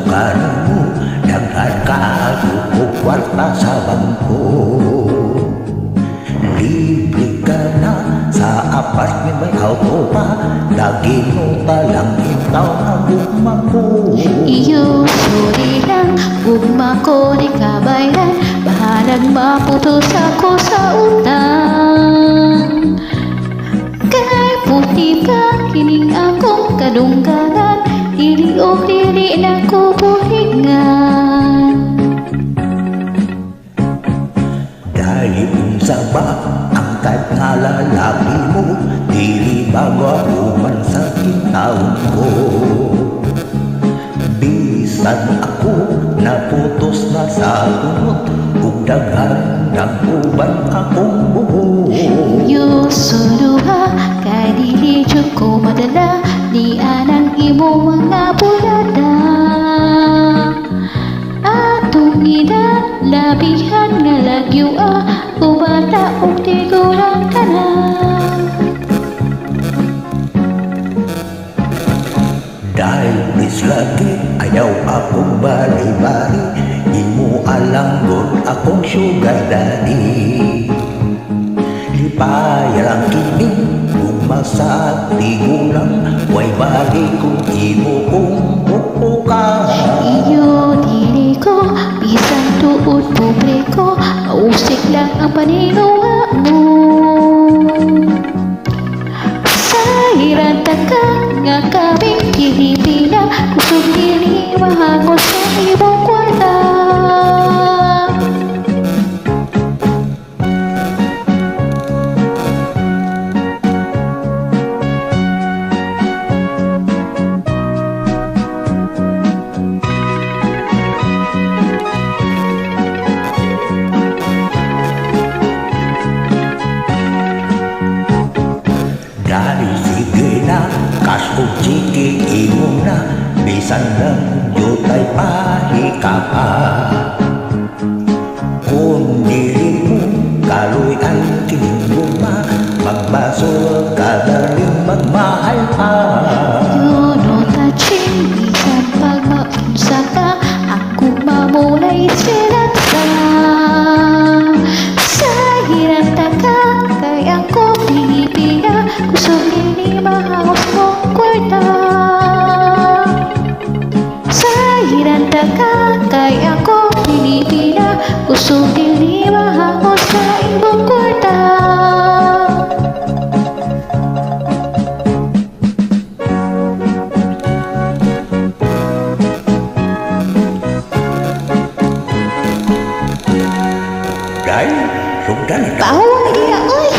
kanan mo, daghan ka o kwarta sa bangko. Libre ka na sa apartment may auto pa, lagi mo talang itaw ang gugma ko. Iyo suri lang, gugma ko di kabayran, bahalag maputos ako sa utang. Kay puti ka, kining akong kadungganan, dili o dili na ko buhingan. Dahil unsa ba ang type nga lalaki mo, dili bago man sa kintaon ko. Bisan ako naputos na sa tunot, ug daghan uban akong buhok. Iyo suluha, kay dili jud ko madala, di anang imo mga bulada. Atong labihan nga lagyo ubata og tigulang ka na. Dahil bis lagi ayaw akong bali-bali, di mo alam god akong sugar daddy. Lipayalang kining gumasa tigulang, way bali kung imo kong buka. Iyo dili ko, bisan tuod publiko, mausik lang ang paninuha mo. Sa hiranta ka nga kaming Pilipina, kusog dili mahangos sa imong kwarta. Dahil sige na, cash o chiki imo na, bisan lang yutay pahika pa. Kung dili mo kaluy ang kinugma, magbasol ka daling magmahal pa. You no touching, bisan pag maunsa ka, ako mamulay sinatsa. Sa hiranta ka, kay ako Pilipina, kusog dili mahangos mong kwarta. Sa hiranta ka, kay ako Pilipina, kusog dili mahangos sa imong kwarta. Dahil sugdan ka. Bawang iya, oy!